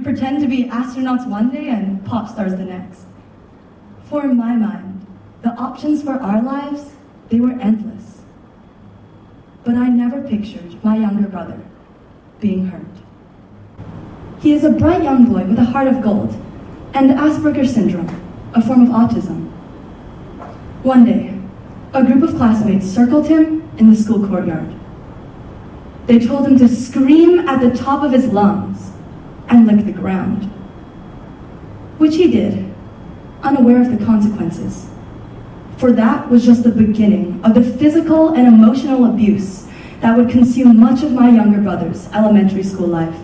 pretend to be astronauts one day and pop stars the next. For in my mind, the options for our lives, they were endless. But I never pictured my younger brother being hurt. He is a bright young boy with a heart of gold and Asperger's syndrome, a form of autism. One day, a group of classmates circled him in the school courtyard. They told him to scream at the top of his lungs and lick the ground, which he did, unaware of the consequences. For that was just the beginning of the physical and emotional abuse that would consume much of my younger brother's elementary school life.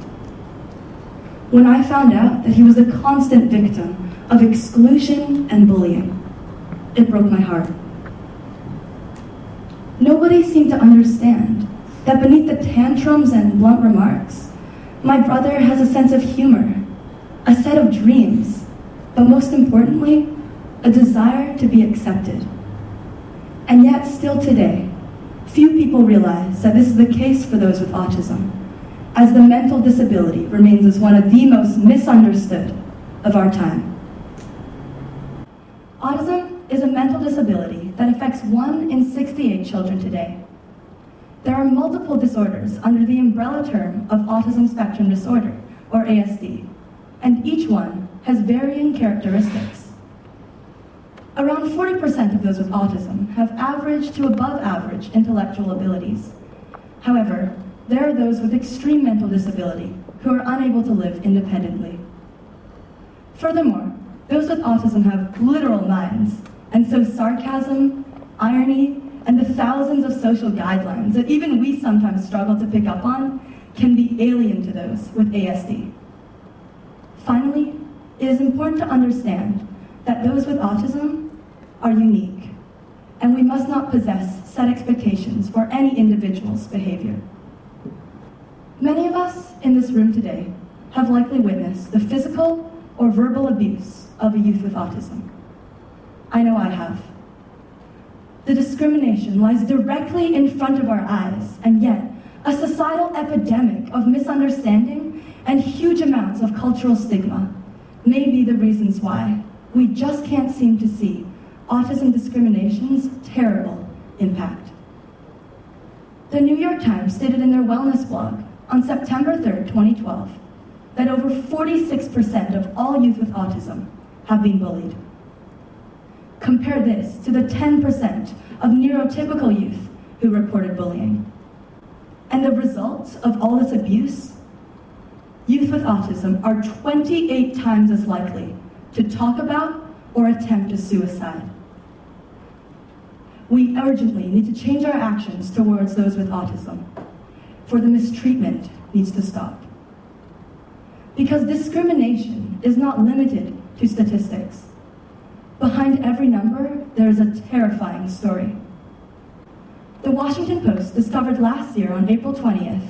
When I found out that he was a constant victim of exclusion and bullying, it broke my heart. Nobody seemed to understand that beneath the tantrums and blunt remarks, my brother has a sense of humor, a set of dreams, but most importantly, a desire to be accepted. And yet, still today, few people realize that this is the case for those with autism, as the mental disability remains as one of the most misunderstood of our time. Autism is a mental disability that affects 1 in 68 children today. There are multiple disorders under the umbrella term of autism spectrum disorder, or ASD, and each one has varying characteristics. Around 40% of those with autism have average to above average intellectual abilities. However, there are those with extreme mental disability who are unable to live independently. Furthermore, those with autism have literal minds, and so sarcasm, irony, and the thousands of social guidelines that even we sometimes struggle to pick up on can be alien to those with ASD. Finally, it is important to understand that those with autism are unique, and we must not possess set expectations for any individual's behavior. Many of us in this room today have likely witnessed the physical or verbal abuse of a youth with autism. I know I have. The discrimination lies directly in front of our eyes, and yet a societal epidemic of misunderstanding and huge amounts of cultural stigma may be the reasons why we just can't seem to see autism discrimination's terrible impact. The New York Times stated in their wellness blog on September 3rd, 2012, that over 46% of all youth with autism have been bullied. Compare this to the 10% of neurotypical youth who reported bullying. And the results of all this abuse? Youth with autism are 28 times as likely to talk about or attempt a suicide. We urgently need to change our actions towards those with autism, for the mistreatment needs to stop. Because discrimination is not limited to statistics. Behind every number, there is a terrifying story. The Washington Post discovered last year on April 20th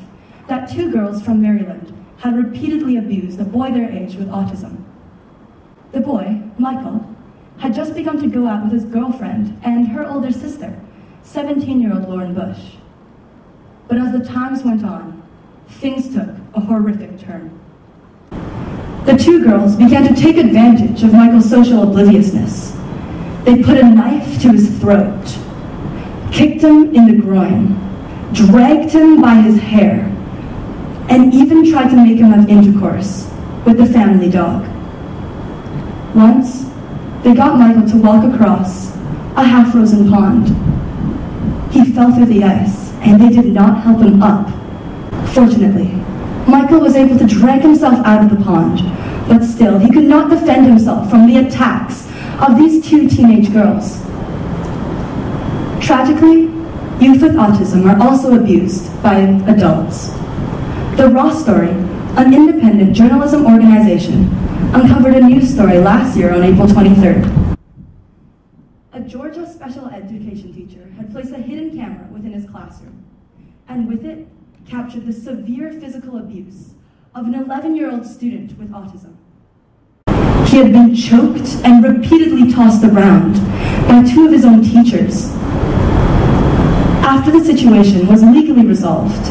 that 2 girls from Maryland had repeatedly abused a boy their age with autism. The boy, Michael, had just begun to go out with his girlfriend and her older sister, 17-year-old Lauren Bush. But as the times went on, things took a horrific turn. The 2 girls began to take advantage of Michael's social obliviousness. They put a knife to his throat, kicked him in the groin, dragged him by his hair, and even tried to make him have intercourse with the family dog. Once, they got Michael to walk across a half-frozen pond. He fell through the ice, and they did not help him up. Fortunately, Michael was able to drag himself out of the pond, but still, he could not defend himself from the attacks of these 2 teenage girls. Tragically, youth with autism are also abused by adults. The Raw Story, an independent journalism organization, uncovered a news story last year on April 23rd. A Georgia special education teacher had placed a hidden camera within his classroom, and with it, captured the severe physical abuse of an 11-year-old student with autism. He had been choked and repeatedly tossed around by 2 of his own teachers. After the situation was legally resolved,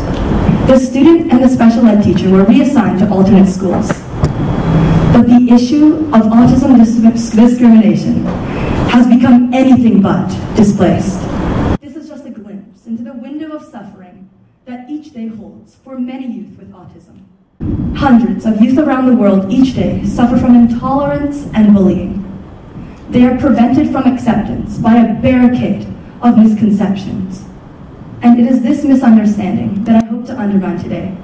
the student and the special ed teacher were reassigned to alternate schools. the issue of autism discrimination has become anything but displaced. This is just a glimpse into the window of suffering that each day holds for many youth with autism. Hundreds of youth around the world each day suffer from intolerance and bullying. They are prevented from acceptance by a barricade of misconceptions. And it is this misunderstanding that I hope to undermine today.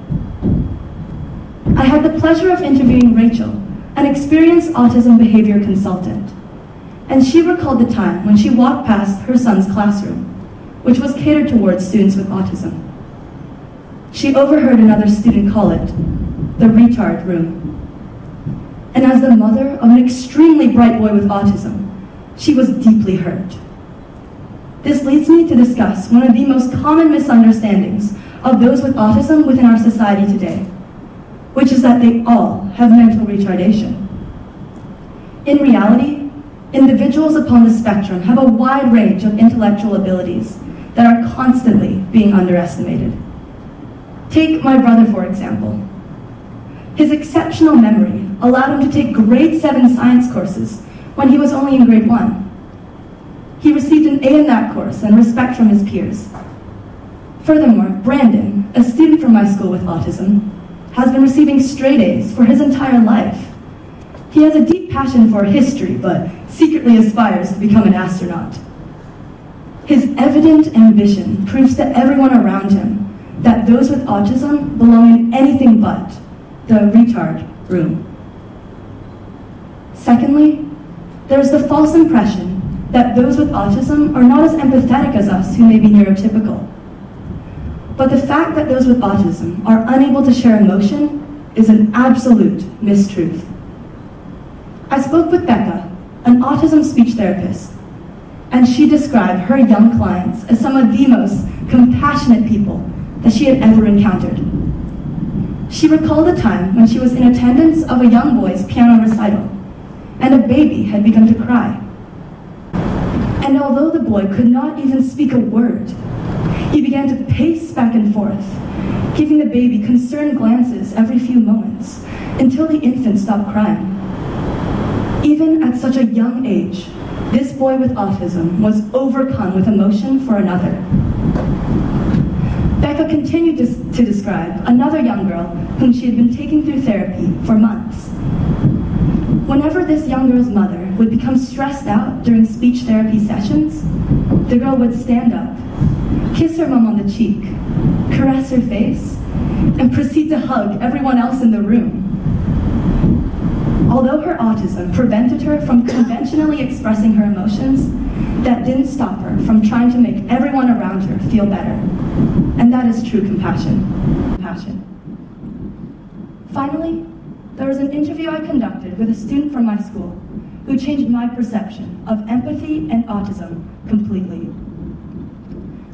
I had the pleasure of interviewing Rachel, an experienced autism behavior consultant, and she recalled the time when she walked past her son's classroom, which was catered towards students with autism. She overheard another student call it the retard room. And as the mother of an extremely bright boy with autism, she was deeply hurt. This leads me to discuss one of the most common misunderstandings of those with autism within our society today, which is that they all have mental retardation. In reality, individuals upon the spectrum have a wide range of intellectual abilities that are constantly being underestimated. Take my brother, for example. His exceptional memory allowed him to take grade 7 science courses when he was only in grade 1. He received an A in that course and respect from his peers. Furthermore, Brandon, a student from my school with autism, has been receiving straight A's for his entire life. He has a deep passion for history, but secretly aspires to become an astronaut. His evident ambition proves to everyone around him that those with autism belong in anything but the retard room. Secondly, there is the false impression that those with autism are not as empathetic as us who may be neurotypical. But the fact that those with autism are unable to share emotion is an absolute mistruth. I spoke with Becca, an autism speech therapist, and she described her young clients as some of the most compassionate people that she had ever encountered. She recalled a time when she was in attendance of a young boy's piano recital, and a baby had begun to cry. And although the boy could not even speak a word, he began to pace back and forth, giving the baby concerned glances every few moments until the infant stopped crying. Even at such a young age, this boy with autism was overcome with emotion for another. Becca continued to describe another young girl whom she had been taking through therapy for months. Whenever this young girl's mother would become stressed out during speech therapy sessions, the girl would stand up, kiss her mom on the cheek, caress her face, and proceed to hug everyone else in the room. Although her autism prevented her from conventionally expressing her emotions, that didn't stop her from trying to make everyone around her feel better. And that is true compassion. Finally, there was an interview I conducted with a student from my school who changed my perception of empathy and autism completely.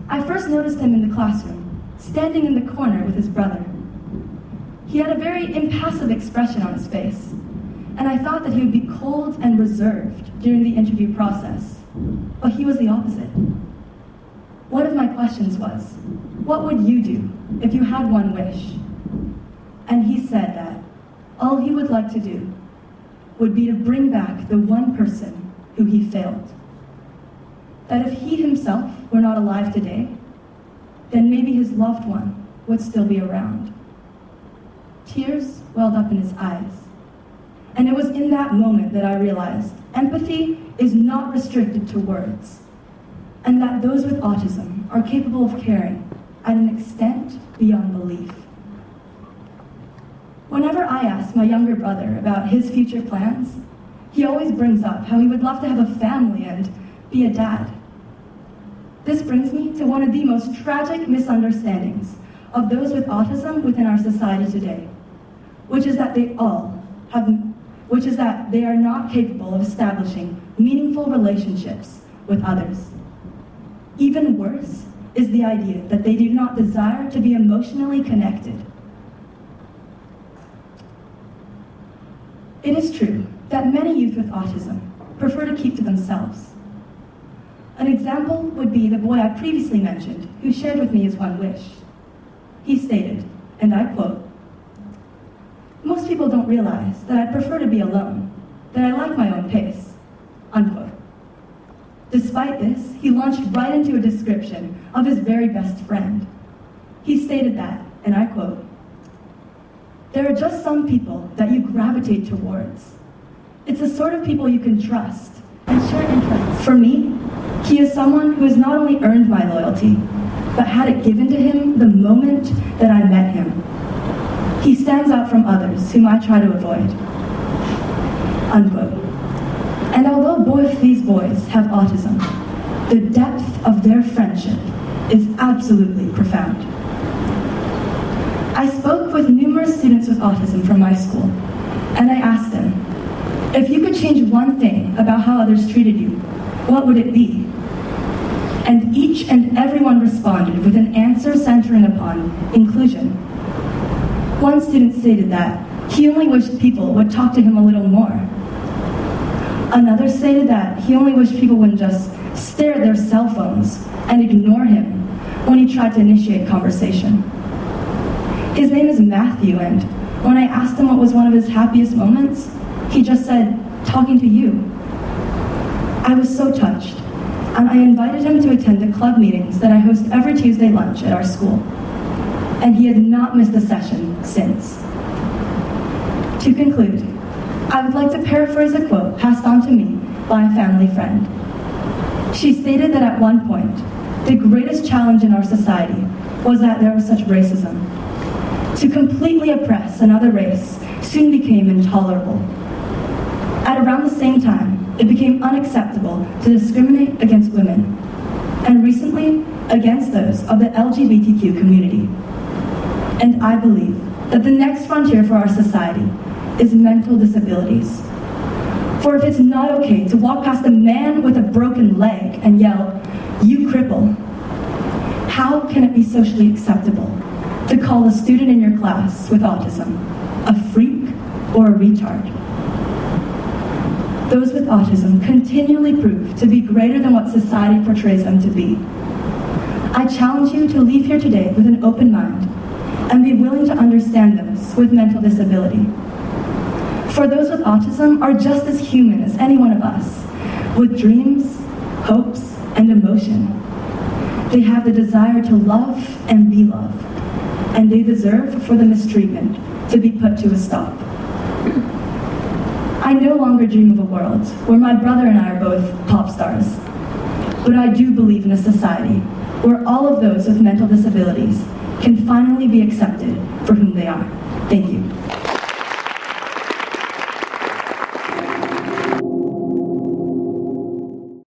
I first noticed him in the classroom, standing in the corner with his brother. He had a very impassive expression on his face, and I thought that he would be cold and reserved during the interview process, but he was the opposite. One of my questions was, what would you do if you had one wish? And he said that all he would like to do would be to bring back the one person who he failed. That if he himself were not alive today, then maybe his loved one would still be around. Tears welled up in his eyes. And it was in that moment that I realized empathy is not restricted to words, and that those with autism are capable of caring at an extent beyond belief. Whenever I ask my younger brother about his future plans, he always brings up how he would love to have a family and be a dad. This brings me to one of the most tragic misunderstandings of those with autism within our society today, which is that they are not capable of establishing meaningful relationships with others. Even worse is the idea that they do not desire to be emotionally connected. It is true that many youth with autism prefer to keep to themselves. An example would be the boy I previously mentioned, who shared with me his one wish. He stated, and I quote, most people don't realize that I'd prefer to be alone, that I like my own pace, unquote. Despite this, he launched right into a description of his very best friend. He stated that, and I quote, "There are just some people that you gravitate towards. It's the sort of people you can trust and share interests. For me, he is someone who has not only earned my loyalty, but had it given to him the moment that I met him. He stands out from others whom I try to avoid," unquote. And although both these boys have autism, the depth of their friendship is absolutely profound. I spoke with numerous students with autism from my school, and I asked them, if you could change one thing about how others treated you, what would it be? And each and everyone responded with an answer centering upon inclusion. One student stated that he only wished people would talk to him a little more. Another stated that he only wished people wouldn't just stare at their cell phones and ignore him when he tried to initiate conversation. His name is Matthew, and when I asked him what was one of his happiest moments, he just said, "Talking to you." I was so touched, and I invited him to attend the club meetings that I host every Tuesday lunch at our school, and he had not missed a session since. To conclude, I would like to paraphrase a quote passed on to me by a family friend. She stated that at one point, the greatest challenge in our society was that there was such racism. To completely oppress another race soon became intolerable. At around the same time, it became unacceptable to discriminate against women, and recently, against those of the LGBTQ community. And I believe that the next frontier for our society is mental disabilities. For if it's not okay to walk past a man with a broken leg and yell, "You cripple," how can it be socially acceptable to call a student in your class with autism a freak or a retard? Those with autism continually prove to be greater than what society portrays them to be. I challenge you to leave here today with an open mind and be willing to understand those with mental disability. For those with autism are just as human as any one of us, with dreams, hopes, and emotion. They have the desire to love and be loved, and they deserve for the mistreatment to be put to a stop. I no longer dream of a world where my brother and I are both pop stars, but I do believe in a society where all of those with mental disabilities can finally be accepted for whom they are. Thank you.